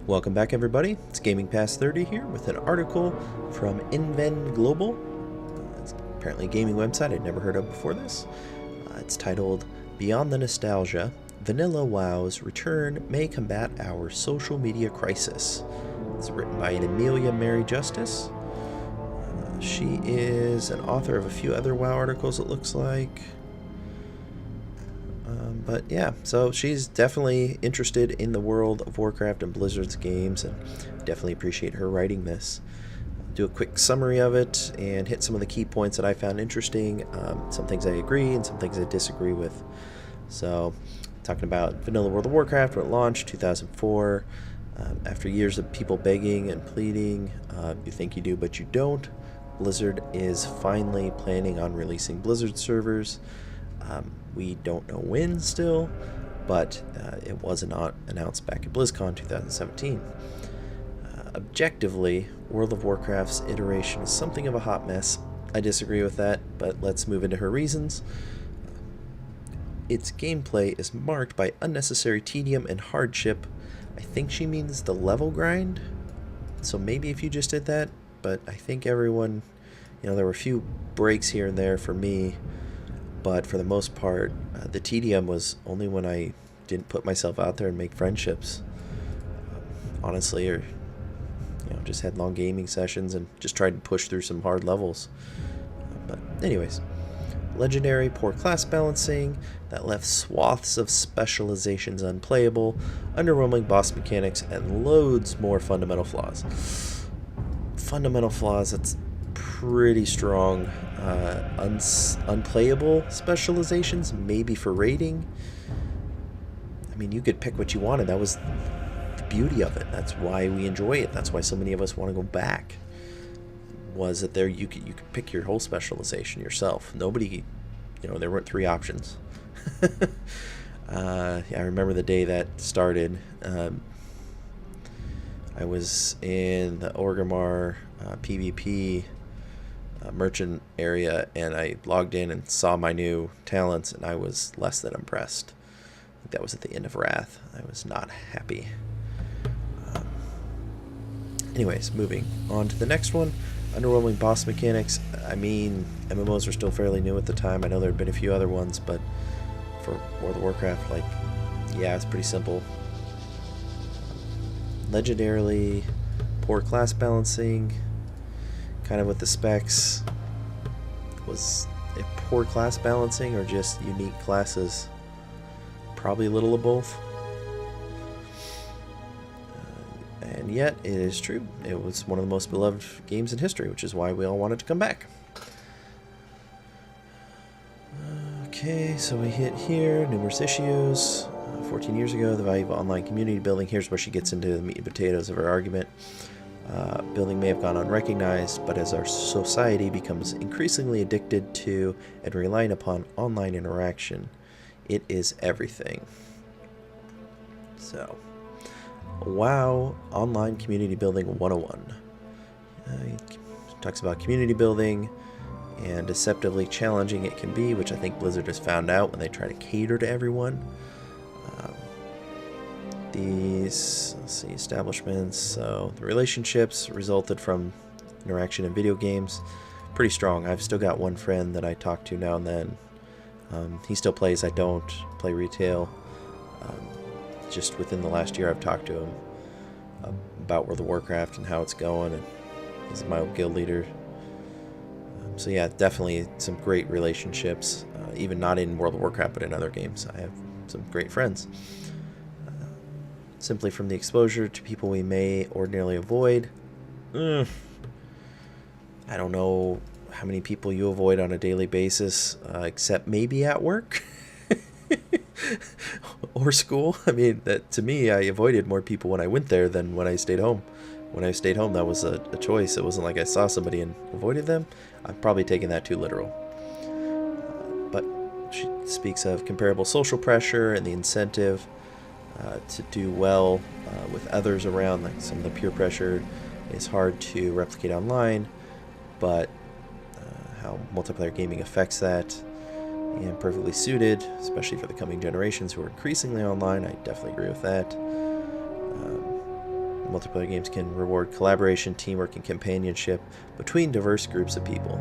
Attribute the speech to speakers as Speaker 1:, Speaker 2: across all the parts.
Speaker 1: Welcome back, everybody. It's Gaming Past 30 here with an article from Inven Global. It's apparently a gaming website I'd never heard of before this. It's titled Beyond the Nostalgia, Vanilla WoW's Return May Combat Our Social Media Crisis. It's written by an Amelia Mary Justice. She is an author of a few other WoW articles, it looks like. But yeah, so she's definitely interested in the world of Warcraft and Blizzard's games, and definitely appreciate her writing this. I'll do a quick summary of it and hit some of the key points that I found interesting, some things I agree and some things I disagree with. So, talking about vanilla World of Warcraft when it launched, 2004. After years of people begging and pleading, you think you do but you don't, Blizzard is finally planning on releasing Blizzard servers. We don't know when still, but it was announced back at BlizzCon 2017. Objectively, World of Warcraft's iteration is something of a hot mess. I disagree with that, but let's move into her reasons. Its gameplay is marked by unnecessary tedium and hardship. I think she means the level grind, so maybe if you just did that, but I think everyone, there were a few breaks here and there for me. But for the most part, the tedium was only when I didn't put myself out there and make friendships, honestly, or just had long gaming sessions and just tried to push through some hard levels. But anyways, legendary poor class balancing that left swaths of specializations unplayable, underwhelming boss mechanics, and loads more fundamental flaws. Fundamental flaws, that's pretty strong. Unplayable specializations, maybe for raiding. I mean, you could pick what you wanted. That was the beauty of it. That's why we enjoy it. That's why so many of us want to go back. Was that there you could pick your whole specialization yourself. Nobody, there weren't three options. I remember the day that started. I was in the Orgrimmar PvP merchant area, and I logged in and saw my new talents, and I was less than impressed. I think that was at the end of Wrath. I was not happy. Anyways, moving on to the next one. Underwhelming boss mechanics. I mean, MMOs were still fairly new at the time. I know there had been a few other ones, but for World of Warcraft, it's pretty simple. Legendarily poor class balancing, kind of with the specs. Was it poor class balancing or just unique classes? Probably a little of both. And yet, it is true. It was one of the most beloved games in history, which is why we all wanted to come back. Okay, so we hit here, numerous issues. 14 years ago, the value of online community building. Here's where she gets into the meat and potatoes of her argument. Building may have gone unrecognized, but as our society becomes increasingly addicted to and relying upon online interaction, it is everything. So, WoW Online Community Building 101. He talks about community building and deceptively challenging it can be, which I think Blizzard has found out when they try to cater to everyone. These, establishments, so the relationships resulted from interaction in video games. Pretty strong. I've still got one friend that I talk to now and then. He still plays, I don't play retail. Just within the last year I've talked to him about World of Warcraft and how it's going, and he's my old guild leader. So yeah, definitely some great relationships, even not in World of Warcraft but in other games. I have some great friends. Simply from the exposure to people we may ordinarily avoid. I don't know how many people you avoid on a daily basis, except maybe at work or school. I mean, to me, I avoided more people when I went there than when I stayed home. When I stayed home, that was a choice. It wasn't like I saw somebody and avoided them. I'm probably taking that too literal. But she speaks of comparable social pressure and the incentive to do well with others around. Like some of the peer pressure is hard to replicate online, but how multiplayer gaming affects that, and perfectly suited, especially for the coming generations who are increasingly online. I definitely agree with that. Multiplayer games can reward collaboration, teamwork, and companionship between diverse groups of people.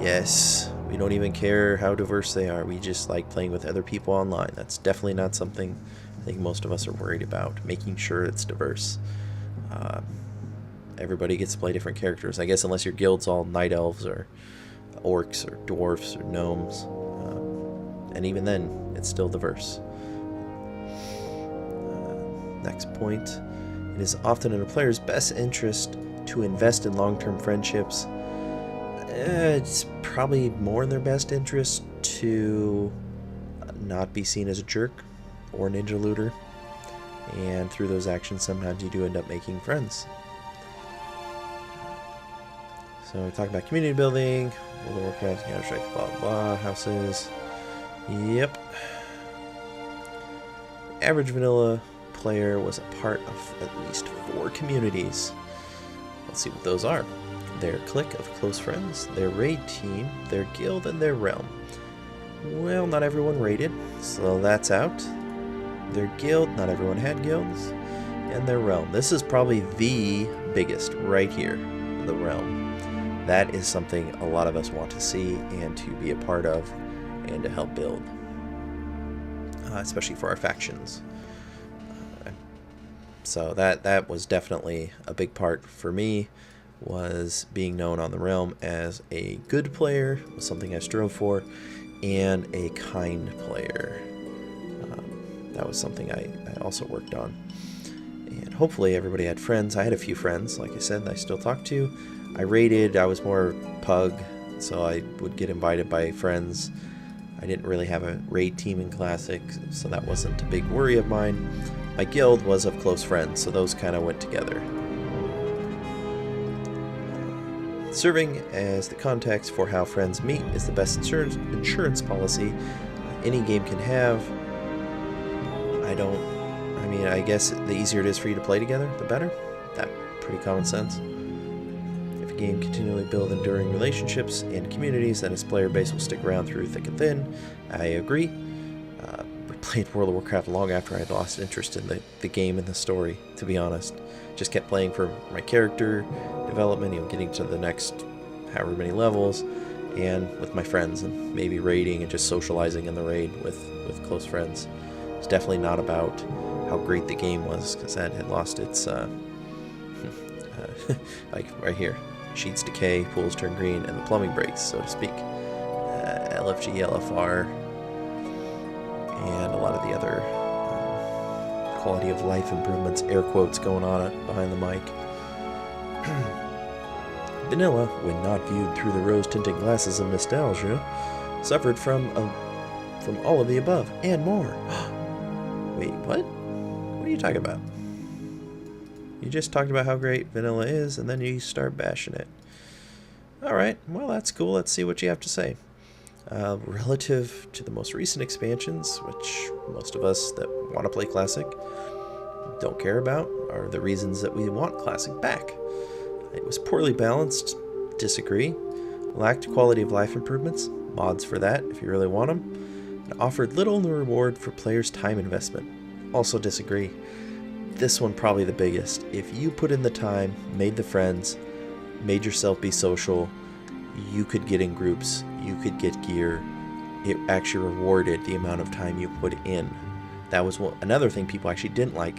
Speaker 1: Yes, we don't even care how diverse they are. We just like playing with other people online. That's definitely not something I think most of us are worried about, making sure it's diverse. Everybody gets to play different characters. I guess unless your guild's all night elves or orcs or dwarfs or gnomes. And even then, it's still diverse. Next point. It is often in a player's best interest to invest in long-term friendships. It's probably more in their best interest to not be seen as a jerk or ninja looter. And through those actions, sometimes you do end up making friends. So we talk about community building, World of Warcraft, Counter-Strike, blah, blah, houses. Yep. Average vanilla player was a part of at least 4 communities. Let's see what those are. Their clique of close friends, their raid team, their guild, and their realm. Well, not everyone raided, so that's out. Their guild, not everyone had guilds. And their realm. This is probably the biggest right here, the realm. That is something a lot of us want to see and to be a part of and to help build. Especially for our factions. So that was definitely a big part for me, was being known on the realm as a good player, was something I strove for, and a kind player. That was something I also worked on. And hopefully everybody had friends. I had a few friends, like I said, that I still talk to. I raided, I was more pug, so I would get invited by friends. I didn't really have a raid team in Classic, so that wasn't a big worry of mine. My guild was of close friends, so those kind of went together. Serving as the context for how friends meet is the best insurance policy any game can have. I guess the easier it is for you to play together, the better. That's pretty common sense. If a game continually builds enduring relationships and communities, then its player base will stick around through thick and thin. I agree. We played World of Warcraft long after I had lost interest in the game and the story, to be honest. Just kept playing for my character development, getting to the next however many levels, and with my friends, and maybe raiding and just socializing in the raid with close friends. It's definitely not about how great the game was, because that had lost its, like right here, sheets decay, pools turn green, and the plumbing breaks, so to speak. LFG, LFR, and a lot of the other quality of life improvements, air quotes going on behind the mic. Vanilla, when not viewed through the rose-tinted glasses of nostalgia, suffered from all of the above and more. Wait, what? What are you talking about? You just talked about how great vanilla is, and then you start bashing it. Alright, well that's cool. Let's see what you have to say. Relative to the most recent expansions, which most of us that want to play Classic don't care about, are the reasons that we want Classic back. It was poorly balanced, disagree. Lacked quality of life improvements, mods for that if you really want them. And offered little in the reward for players' time investment, also disagree. This one probably the biggest. If you put in the time, made the friends, made yourself be social, you could get in groups, you could get gear. It actually rewarded the amount of time you put in. That was another thing people actually didn't like,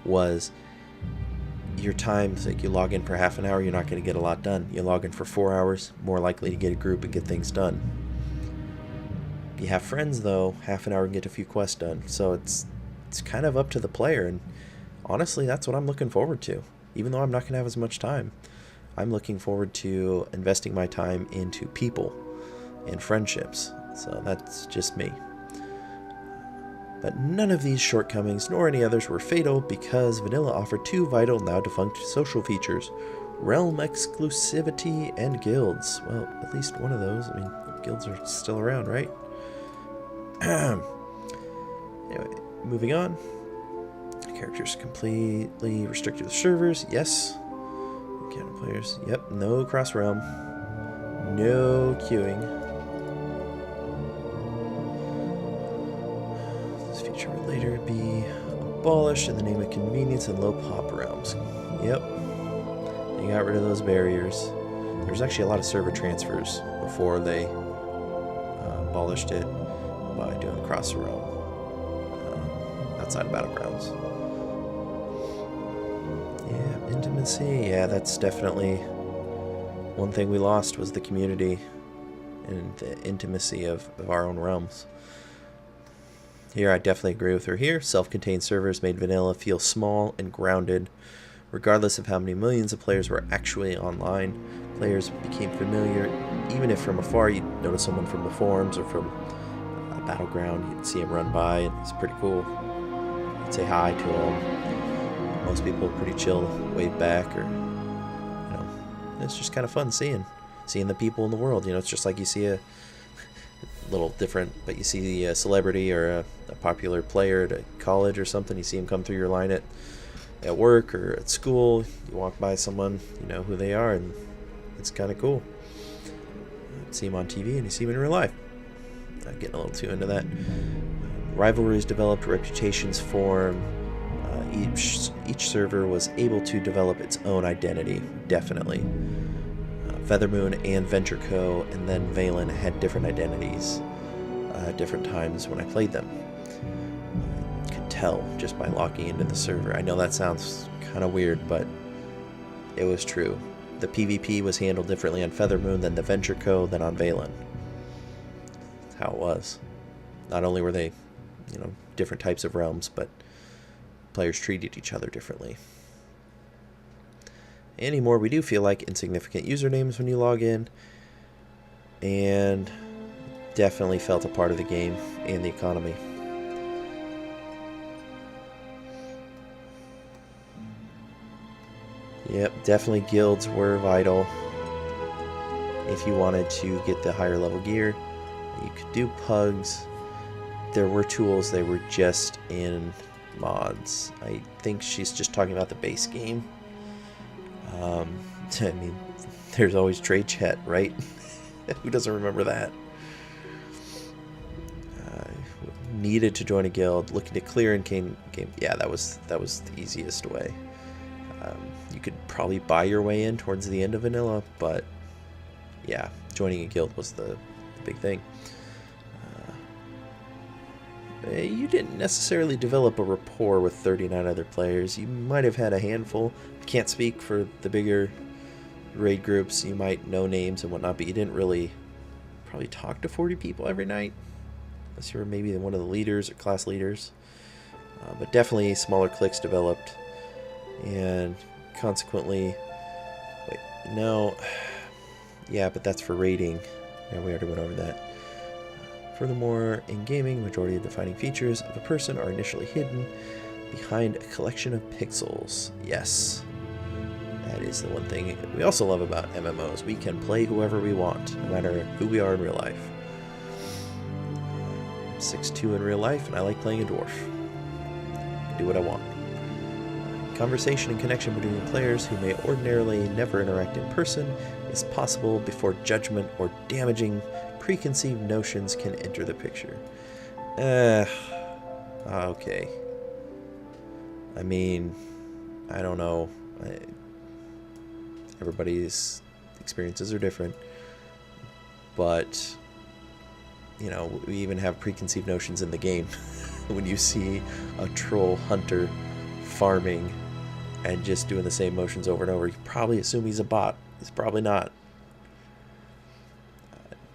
Speaker 1: was your time. Like, you log in for half an hour, you're not going to get a lot done. You log in for 4 hours, more likely to get a group and get things done. If you have friends though, half an hour can get a few quests done. So it's kind of up to the player, and honestly that's what I'm looking forward to. Even though I'm not going to have as much time, I'm looking forward to investing my time into people and friendships. So that's just me. But none of these shortcomings, nor any others, were fatal, because vanilla offered 2 vital, now defunct social features: realm exclusivity and guilds. Well, at least one of those. I mean, guilds are still around, right? Anyway, moving on. Characters completely restricted to servers. Yes. Counter players. Yep. No cross realm. No queuing. This feature would later be abolished in the name of convenience and low pop realms. Yep. They got rid of those barriers. There was actually a lot of server transfers before they abolished it by doing cross the realm outside of battlegrounds. Yeah, intimacy. Yeah, that's definitely one thing we lost, was the community and the intimacy of our own realms. Here, I definitely agree with her here. Self-contained servers made vanilla feel small and grounded. Regardless of how many millions of players were actually online, players became familiar. Even if from afar you'd notice someone from the forums or from a battleground, you'd see him run by, and it's pretty cool. You'd say hi to him. Most people are pretty chill, wave back, or, you know, it's just kind of fun seeing the people in the world. You know, it's just like you see a little different, but you see a celebrity or a popular player at a college or something, you see him come through your line at work or at school, you walk by someone, you know who they are, and it's kind of cool. You see him on TV and you see him in real life. Not getting a little too into that. Rivalries developed, reputations formed. Each server was able to develop its own identity, definitely. Feathermoon and Venture Co. and then Valen had different identities at different times when I played them. I could tell just by logging into the server. I know that sounds kind of weird, but it was true. The PvP was handled differently on Feathermoon than the Venture Co. than on Valen. That's how it was. Not only were they, you know, different types of realms, but players treated each other differently. Anymore, we do feel like insignificant usernames when you log in, and definitely felt a part of the game and the economy. Yep, definitely guilds were vital. If you wanted to get the higher level gear, you could do pugs. There were tools, they were just in mods. I think she's just talking about the base game. I mean, there's always trade chat, right? Who doesn't remember that? Needed to join a guild, looking to clear in game. Yeah, that was the easiest way. You could probably buy your way in towards the end of vanilla, but yeah, joining a guild was the big thing. You didn't necessarily develop a rapport with 39 other players. You might have had a handful. Can't speak for the bigger raid groups. You might know names and whatnot, but you didn't really probably talk to 40 people every night, unless you were maybe one of the leaders or class leaders. But definitely smaller cliques developed, and consequently, wait, no, yeah, but that's for raiding. Yeah, we already went over that. Furthermore, in gaming, majority of defining features of a person are initially hidden behind a collection of pixels. Yes, that is the one thing we also love about MMOs. We can play whoever we want, no matter who we are in real life. I'm 6'2" in real life, and I like playing a dwarf. I can do what I want. Conversation and connection between players who may ordinarily never interact in person is possible before judgment or damaging preconceived notions can enter the picture. Okay. I mean, I don't know. Everybody's experiences are different. But, you know, we even have preconceived notions in the game. When you see a troll hunter farming and just doing the same motions over and over, you probably assume he's a bot. He's probably not.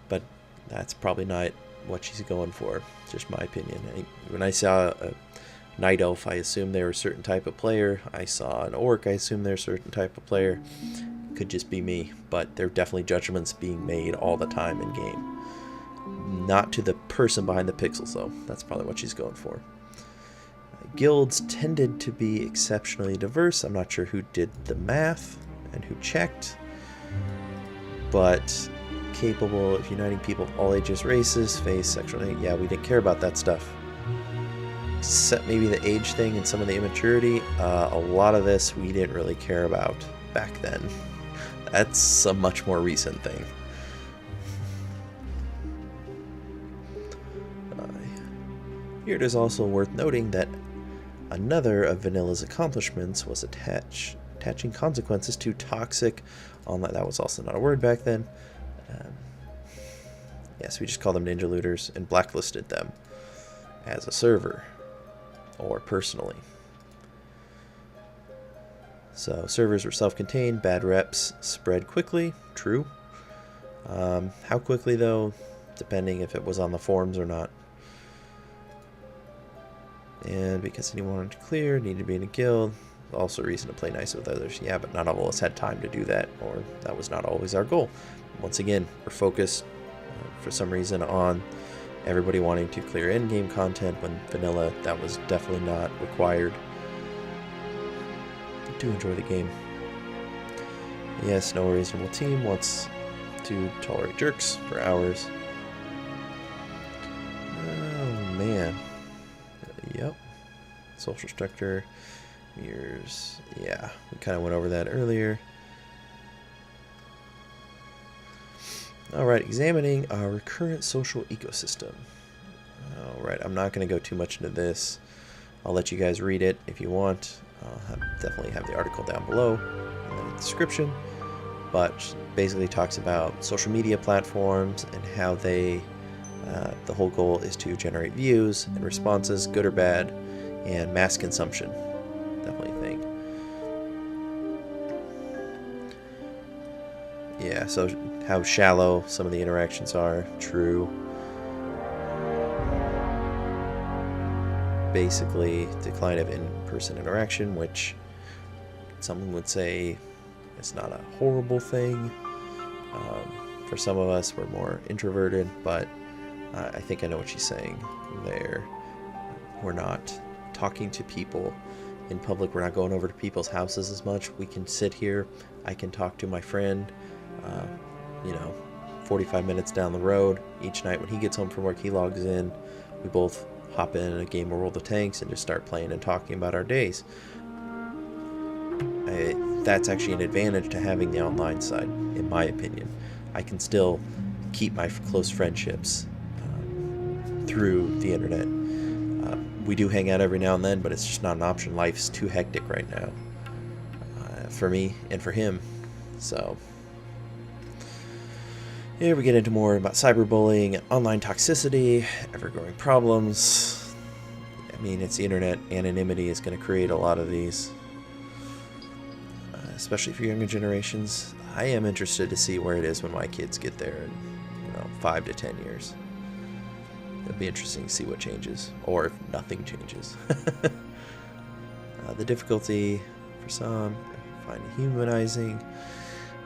Speaker 1: But that's probably not what she's going for. Just my opinion. When I saw a night elf, I assumed they were a certain type of player. I saw an orc, I assumed they're a certain type of player. Could just be me, but there are definitely judgments being made all the time in game. Not to the person behind the pixels, though. That's probably what she's going for. Guilds tended to be exceptionally diverse. I'm not sure who did the math and who checked, but capable of uniting people of all ages, races, faith, sexuality. Yeah, we didn't care about that stuff. Except maybe the age thing and some of the immaturity. A lot of this we didn't really care about back then. That's a much more recent thing. Here it is also worth noting that Another of Vanilla's accomplishments was attaching consequences to toxic online. That was also not a word back then. Yes, we just called them ninja looters and blacklisted them as a server or personally. So servers were self-contained, bad reps spread quickly, true. How quickly though, depending if it was on the forums or not. And because anyone wanted to clear, needed to be in a guild, also a reason to play nice with others. Yeah, but not all of us had time to do that, or that was not always our goal. Once again, we're focused for some reason on everybody wanting to clear in-game content when vanilla, that was definitely not required. I do enjoy the game. Yes, no reasonable team wants to tolerate jerks for hours. Oh man. Yep. Social structure. Years. Yeah, we kind of went over that earlier. Alright, examining our current social ecosystem. Alright, I'm not going to go too much into this. I'll let you guys read it if you want. I'll definitely have the article down below in the description. But basically talks about social media platforms and how they, the whole goal is to generate views and responses, good or bad, and mass consumption. Definitely think. Yeah, so how shallow some of the interactions are, true. Basically, decline of in-person interaction, which someone would say is not a horrible thing. For some of us, we're more introverted, but I think I know what she's saying there. We're not talking to people in public. We're not going over to people's houses as much. We can sit here. I can talk to my friend, 45 minutes down the road. Each night when he gets home from work, he logs in. We both hop in a game of World of Tanks and just start playing and talking about our days. That's actually an advantage to having the online side, in my opinion. I can still keep my close friendships through the internet. We do hang out every now and then, but it's just not an option. Life's too hectic right now for me and for him. So here we get into more about cyberbullying, online toxicity, ever-growing problems. I mean, it's the internet. Anonymity is going to create a lot of these, especially for younger generations. I am interested to see where it is when my kids get there in 5 to 10 years. It'll be interesting to see what changes, or if nothing changes. The difficulty for some, find it humanizing.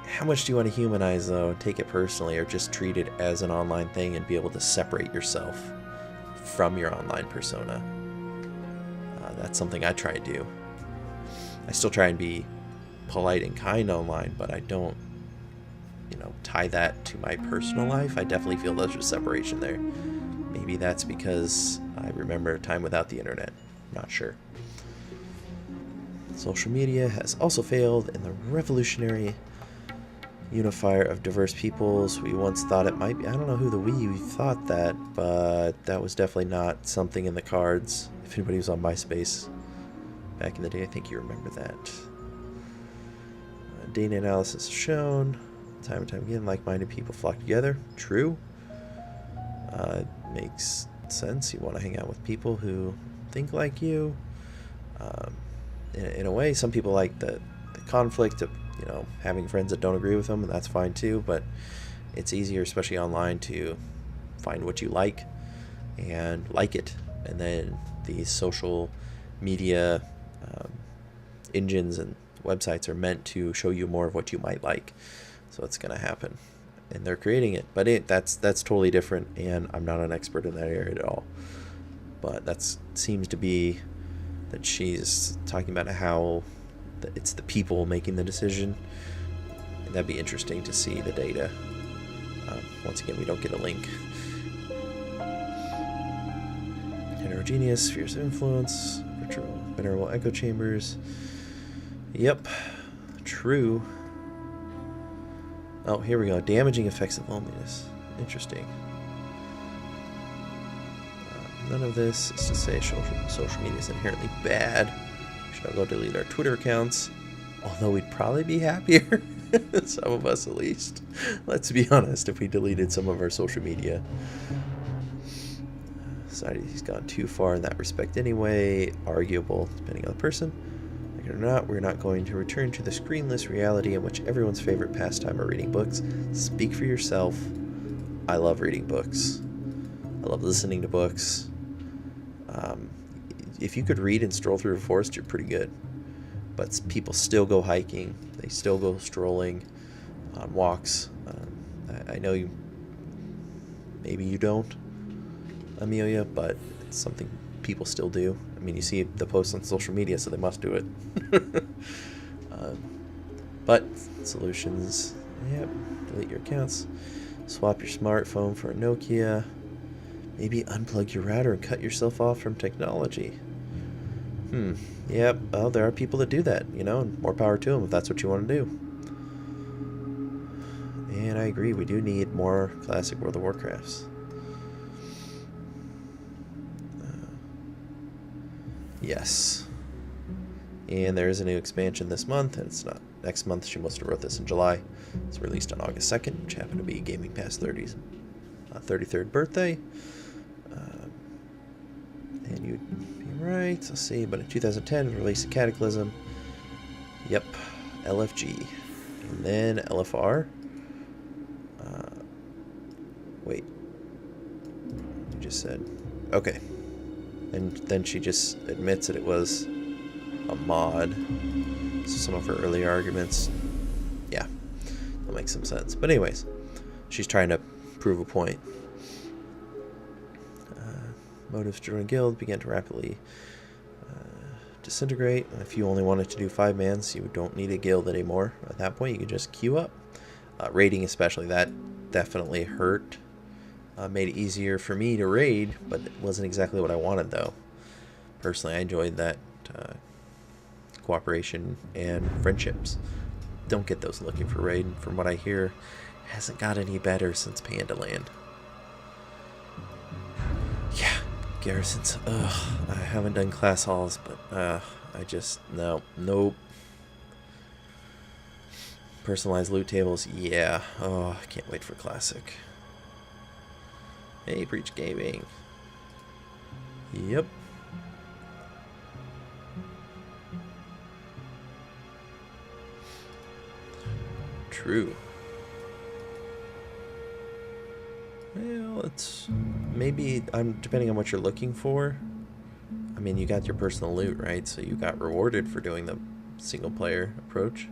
Speaker 1: How much do you want to humanize, though? Take it personally, or just treat it as an online thing and be able to separate yourself from your online persona? That's something I try to do. I still try and be polite and kind online, but I don't, tie that to my personal life. I definitely feel there's a separation there. Maybe that's because I remember a time without the internet. Not sure. Social media has also failed in the revolutionary unifier of diverse peoples. We once thought it might be. I don't know who the we thought that, but that was definitely not something in the cards. If anybody was on MySpace back in the day, I think you remember that. Data analysis shown time and time again, like-minded people flock together. True. Makes sense. You want to hang out with people who think like you. In a way, some people like the conflict of having friends that don't agree with them, and that's fine too. But it's easier, especially online, to find what you like and like it, and then these social media engines and websites are meant to show you more of what you might like. So it's going to happen, and they're creating it, but that's totally different, and I'm not an expert in that area at all. But that seems to be that she's talking about how it's the people making the decision. And that'd be interesting to see the data. Once again, we don't get a link. Heterogeneous spheres of influence, virtual binaural echo chambers. Yep, true. Oh, here we go. Damaging effects of loneliness. Interesting. none of this is to say social media is inherently bad. We should all go delete our Twitter accounts. Although we'd probably be happier, some of us at least. Let's be honest, if we deleted some of our social media. Society's gone too far in that respect anyway. Arguable, depending on the person. Like it or not, we're not going to return to the screenless reality in which everyone's favorite pastime are reading books. Speak for yourself. I love reading books. I love listening to books. If you could read and stroll through a forest, you're pretty good. But people still go hiking. They still go strolling on walks. I know you, maybe you don't, Amelia, but it's something people still do. I mean, you see the posts on social media, so they must do it. But solutions, yep, delete your accounts, swap your smartphone for a Nokia, maybe unplug your router and cut yourself off from technology. Yep, well, there are people that do that, you know, and more power to them if that's what you want to do. And I agree, we do need more classic World of Warcrafts. Yes. And there is a new expansion this month, and it's not next month. She must have wrote this in July. It's released on August 2nd, which happened to be Gaming Pass 30's 33rd birthday. And you'd be right. Let's see. But in 2010, it released a Cataclysm. Yep. LFG. And then LFR. Wait. You just said. Okay. And then she just admits that it was a mod. So some of her earlier arguments, yeah, that makes some sense. But anyways, she's trying to prove a point. Motives to join a guild began to rapidly disintegrate. If you only wanted to do 5-mans, you don't need a guild anymore. At that point, you can just queue up. Raiding especially, that definitely hurt. Made it easier for me to raid, but it wasn't exactly what I wanted, though. Personally, I enjoyed that cooperation and friendships. Don't get those looking for raid. From what I hear, hasn't got any better since Pandaland. Yeah, garrisons. Ugh, I haven't done class halls, but I just nope. Personalized loot tables, yeah. Oh, I can't wait for classic. Hey, Breach Gaming. Yep. True. Well, it's maybe depending on what you're looking for. I mean, you got your personal loot, right? So you got rewarded for doing the single player approach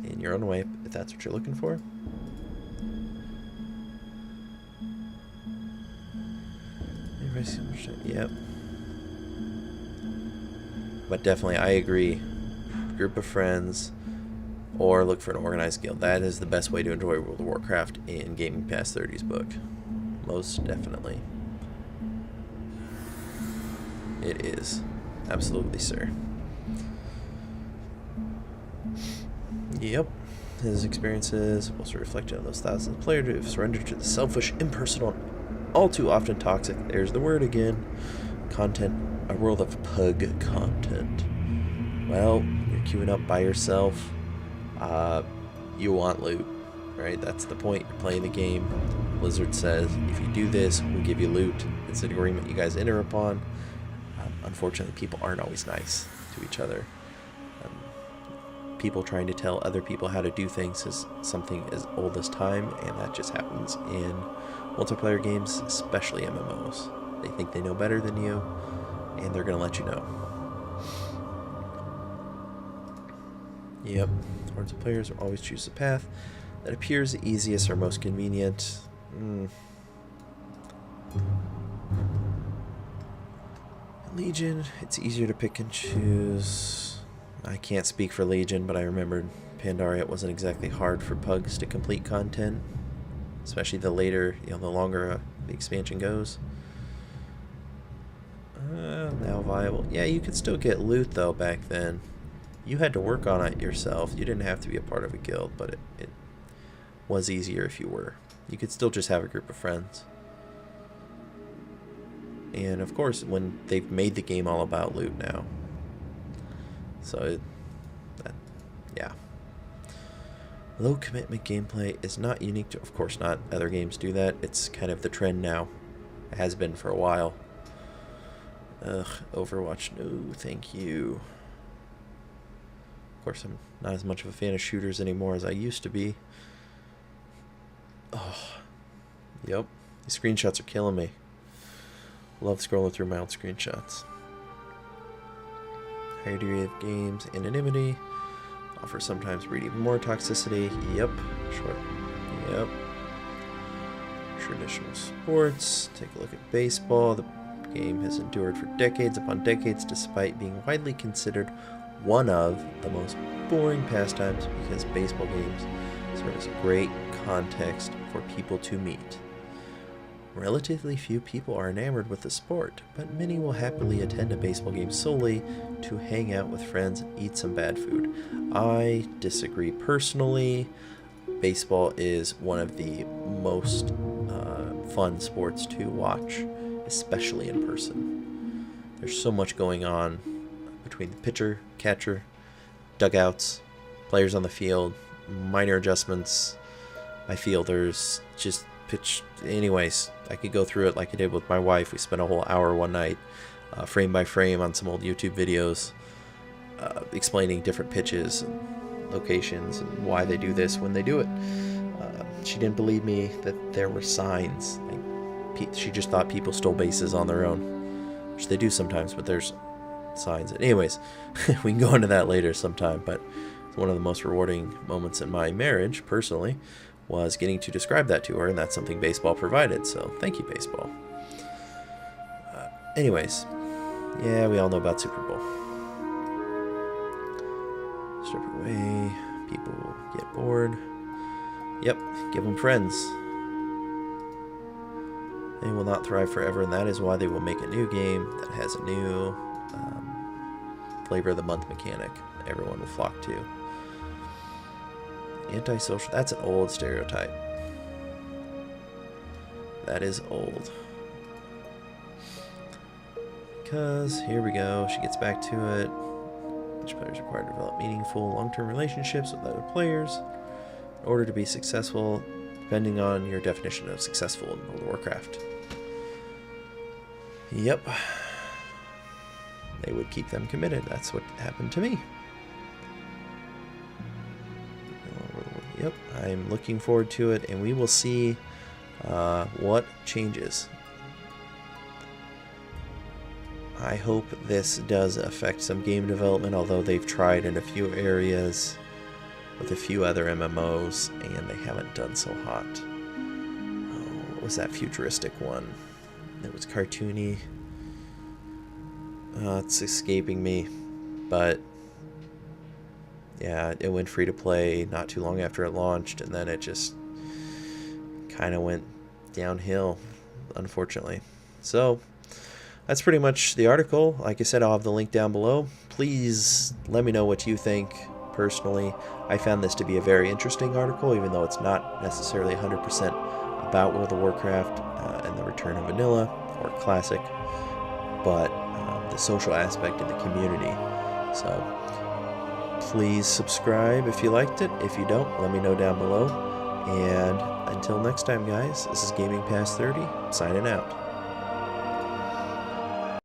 Speaker 1: in your own way, if that's what you're looking for. Yep. But definitely, I agree. Group of friends, or look for an organized guild. That is the best way to enjoy World of Warcraft in Gaming Pass 30's book. Most definitely. It is. Absolutely, sir. Yep. His experiences also reflected on those thousands of players who have surrendered to the selfish, impersonal, all too often toxic, there's the word again, content, a world of pug content. Well, you're queuing up by yourself. You want loot, right? That's the point. You're playing the game. Blizzard says, if you do this, we'll give you loot. It's an agreement you guys enter upon. Unfortunately, people aren't always nice to each other. People trying to tell other people how to do things is something as old as time, and that just happens in multiplayer games, especially MMOs. They think they know better than you, and they're going to let you know. Yep. Hordes of players will always choose the path that appears the easiest or most convenient. Legion, it's easier to pick and choose. I can't speak for Legion, but I remembered Pandaria, it wasn't exactly hard for pugs to complete content. Especially the later, the longer the expansion goes. Now viable. Yeah, you could still get loot, though, back then. You had to work on it yourself. You didn't have to be a part of a guild, but it was easier if you were. You could still just have a group of friends. And of course, when they've made the game all about loot now. So, yeah. Low commitment gameplay is not unique to, of course not, other games do that. It's kind of the trend now. It has been for a while. Ugh, Overwatch, no, thank you. Of course, I'm not as much of a fan of shooters anymore as I used to be. Oh, yep. These screenshots are killing me. Love scrolling through my old screenshots. Higher degree of games, anonymity. Offer sometimes breed even more toxicity. Yep. Short. Yep. Traditional sports. Take a look at baseball. The game has endured for decades upon decades despite being widely considered one of the most boring pastimes because baseball games serve as a great context for people to meet. Relatively few people are enamored with the sport, but many will happily attend a baseball game solely to hang out with friends and eat some bad food. I disagree personally. Baseball is one of the most fun sports to watch, especially in person. There's so much going on between the pitcher, catcher, dugouts, players on the field, minor adjustments, my fielders, just pitch. Anyways, I could go through it like I did with my wife. We spent a whole hour one night, frame by frame on some old YouTube videos, explaining different pitches and locations and why they do this when they do it. She didn't believe me that there were signs. She just thought people stole bases on their own, which they do sometimes, but there's signs. Anyways, we can go into that later sometime, but one of the most rewarding moments in my marriage, personally, was getting to describe that to her, and that's something baseball provided, so thank you, baseball. Anyways, yeah, we all know about Super Bowl. Strip away, people will get bored. Yep, give them friends. They will not thrive forever, and that is why they will make a new game that has a new flavor of the month mechanic everyone will flock to. Antisocial, that's an old stereotype. That is old. Because, here we go, she gets back to it. Each player is required to develop meaningful long-term relationships with other players in order to be successful, depending on your definition of successful in World of Warcraft. Yep. They would keep them committed. That's what happened to me. Yep, I'm looking forward to it, and we will see what changes. I hope this does affect some game development, although they've tried in a few areas with a few other MMOs, and they haven't done so hot. Oh, what was that futuristic one? It was cartoony. It's escaping me, but yeah, it went free to play not too long after it launched, and then it just kind of went downhill, unfortunately. So that's pretty much the article. Like I said, I'll have the link down below. Please let me know what you think. Personally, I found this to be a very interesting article, even though it's not necessarily 100% about World of Warcraft and the return of vanilla or classic, but the social aspect in the community. So please subscribe if you liked it. If you don't, let me know down below. And until next time, guys, this is Gaming Past 30, signing out.